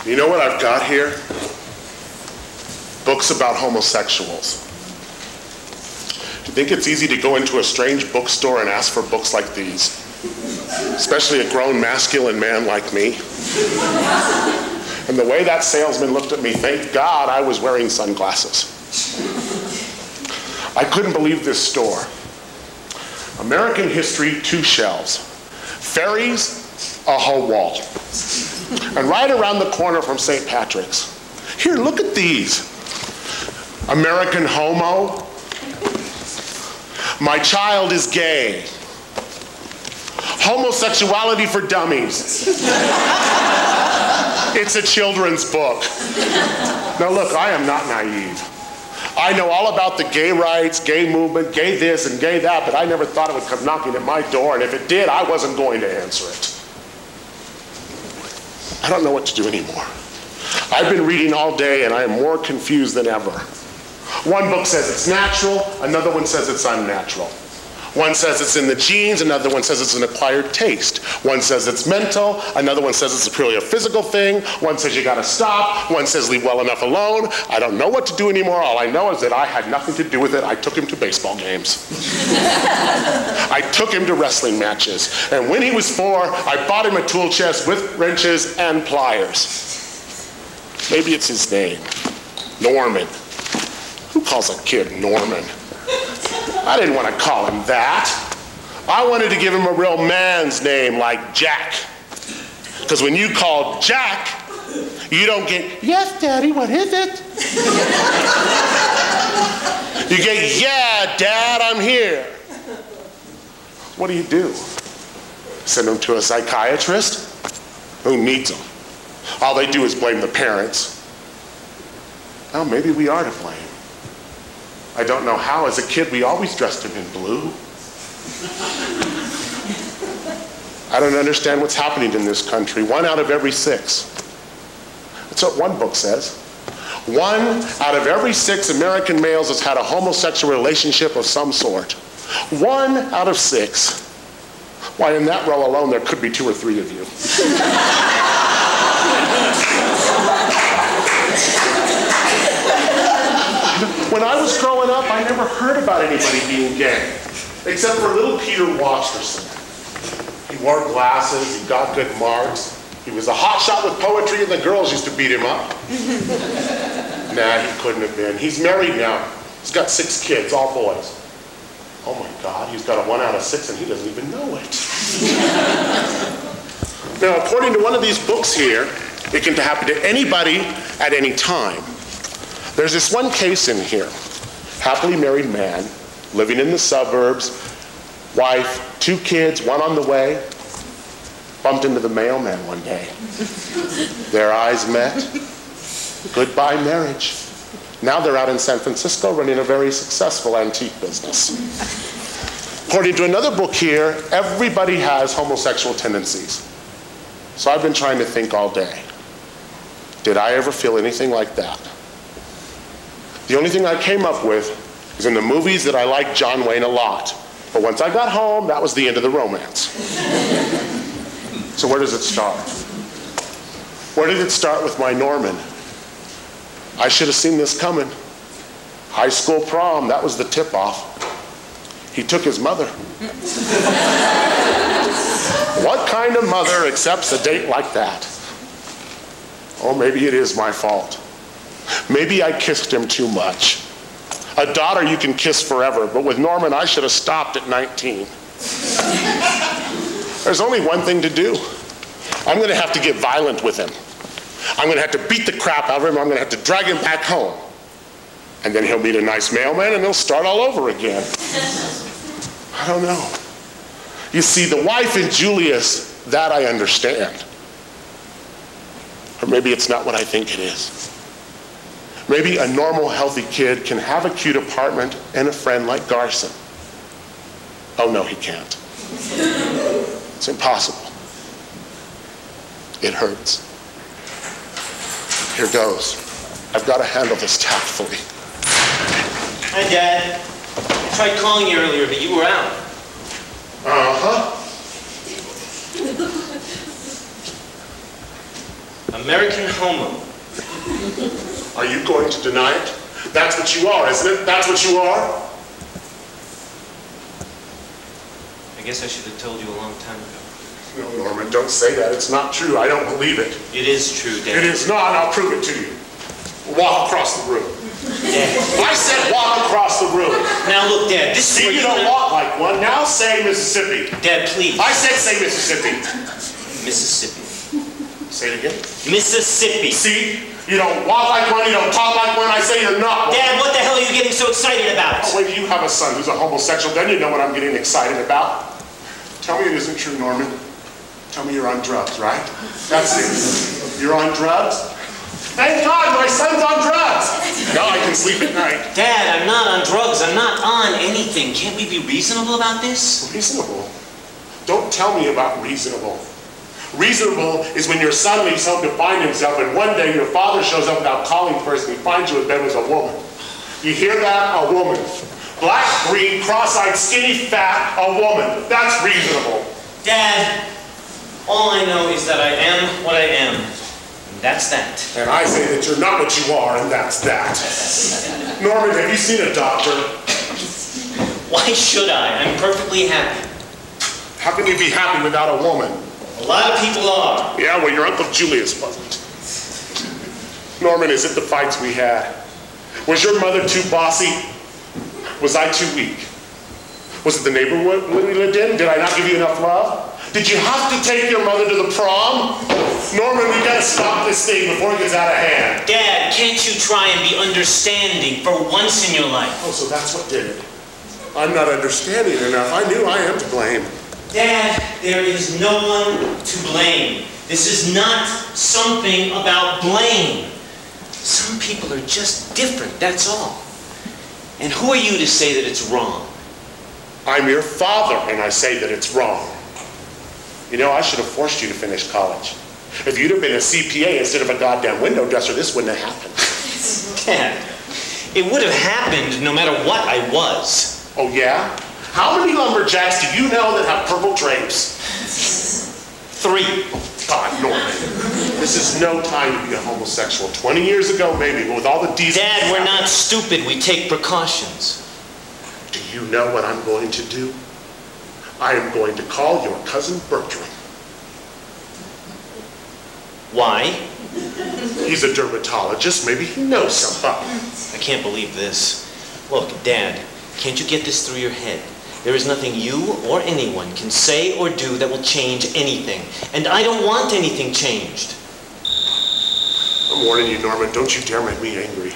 You know what I've got here? Books about homosexuals. Do you think it's easy to go into a strange bookstore and ask for books like these? Especially a grown masculine man like me. And the way that salesman looked at me, thank God I was wearing sunglasses. I couldn't believe this store. American history, 2 shelves. Fairies, a whole wall. And right around the corner from St. Patrick's. Here, look at these. American homo. My child is gay. Homosexuality for dummies. It's a children's book. Now look, I am not naive. I know all about the gay rights, gay movement, gay this and gay that, but I never thought it would come knocking at my door, and if it did, I wasn't going to answer it. I don't know what to do anymore. I've been reading all day, and I am more confused than ever. One book says it's natural, another one says it's unnatural. One says it's in the genes, another one says it's an acquired taste. One says it's mental, another one says it's purely a physical thing. One says you gotta stop, one says leave well enough alone. I don't know what to do anymore. All I know is that I had nothing to do with it. I took him to baseball games. I took him to wrestling matches. And when he was 4, I bought him a tool chest with wrenches and pliers. Maybe it's his name, Norman. Who calls a kid Norman? I didn't want to call him that. I wanted to give him a real man's name like Jack. Because when you call Jack, you don't get, yes, Daddy, what is it? You get, yeah, Dad, I'm here. What do? Send him to a psychiatrist? Who needs them? All they do is blame the parents. Well, maybe we are to blame. I don't know how. As a kid, we always dressed him in blue. I don't understand what's happening in this country. 1 out of every 6. That's what one book says. 1 out of every 6 American males has had a homosexual relationship of some sort. 1 out of 6. Why, in that row alone, there could be 2 or 3 of you. When I was growing up, I never heard about anybody being gay, except for little Peter Wasterson. He wore glasses, he got good marks, he was a hot shot with poetry, and the girls used to beat him up. Nah, he couldn't have been. He's married now. He's got 6 kids, all boys. Oh my God, he's got a 1 out of 6 and he doesn't even know it. Now, according to one of these books here, it can happen to anybody at any time. There's this one case in here. Happily married man, living in the suburbs, wife, 2 kids, 1 on the way, bumped into the mailman one day. Their eyes met. Goodbye marriage. Now they're out in San Francisco running a very successful antique business. According to another book here, everybody has homosexual tendencies. So I've been trying to think all day. Did I ever feel anything like that? The only thing I came up with is in the movies that I liked John Wayne a lot. But once I got home, that was the end of the romance. So where does it start? Where did it start with my Norman? I should have seen this coming. High school prom, that was the tip-off. He took his mother. What kind of mother accepts a date like that? Oh, maybe it is my fault. Maybe I kissed him too much. A daughter you can kiss forever, but with Norman, I should have stopped at 19. There's only one thing to do. I'm going to have to get violent with him. I'm going to have to beat the crap out of him. I'm going to have to drag him back home. And then he'll meet a nice mailman and he'll start all over again. I don't know. You see, the wife in Julius, that I understand. Or maybe it's not what I think it is. Maybe a normal, healthy kid can have a cute apartment and a friend like Garson. Oh no, he can't. It's impossible. It hurts. Here goes. I've got to handle this tactfully. Hi, Dad. I tried calling you earlier, but you were out. American homo. Are you going to deny it? That's what you are, isn't it? That's what you are? I guess I should have told you a long time ago. No, Norman, don't say that. It's not true. I don't believe it. It is true, Dad. It is not. I'll prove it to you. Walk across the room. Dad. I said walk across the room. Now look, Dad, this is See, where you don't walk like one. Now say Mississippi. Dad, please. I said say Mississippi. Mississippi. Say it again. Mississippi. See? You don't walk like one, you don't talk like one. I say you're not one. Dad, what the hell are you getting so excited about? Oh, wait, you have a son who's a homosexual, then you know what I'm getting excited about. Tell me it isn't true, Norman. Tell me you're on drugs, right? That's it. You're on drugs? Thank God my son's on drugs. Now I can sleep at night. Dad, I'm not on drugs. I'm not on anything. Can't we be reasonable about this? Reasonable? Don't tell me about reasonable. Reasonable is when your son leaves home to find himself and one day your father shows up without calling first and he finds you in bed with a woman. You hear that? A woman. Black, green, cross-eyed, skinny, fat, a woman. That's reasonable. Dad, all I know is that I am what I am. And that's that. And I say that you're not what you are, and that's that. Norman, have you seen a doctor? Why should I? I'm perfectly happy. How can you be happy without a woman? A lot of people are. Yeah, well, your Uncle Julius wasn't. Norman, is it the fights we had? Was your mother too bossy? Was I too weak? Was it the neighborhood we lived in? Did I not give you enough love? Did you have to take your mother to the prom? Norman, we gotta stop this thing before it gets out of hand. Dad, can't you try and be understanding for once in your life? Oh, so that's what did it. I'm not understanding enough. I knew I am to blame. Dad, there is no one to blame. This is not something about blame. Some people are just different, that's all. And who are you to say that it's wrong? I'm your father, and I say that it's wrong. You know, I should have forced you to finish college. If you'd have been a CPA instead of a goddamn window dresser, this wouldn't have happened. Dad, it would have happened no matter what I was. Oh, yeah? How many lumberjacks do you know that have purple drapes? 3. God, Norman. This is no time to be a homosexual. 20 years ago, maybe, but with all the decency... Dad, we're not stupid. We take precautions. Do you know what I'm going to do? I am going to call your cousin Bertram. Why? He's a dermatologist. Maybe he knows something. I can't believe this. Look, Dad, can't you get this through your head? There is nothing you or anyone can say or do that will change anything. And I don't want anything changed. I'm warning you, Norman. Don't you dare make me angry.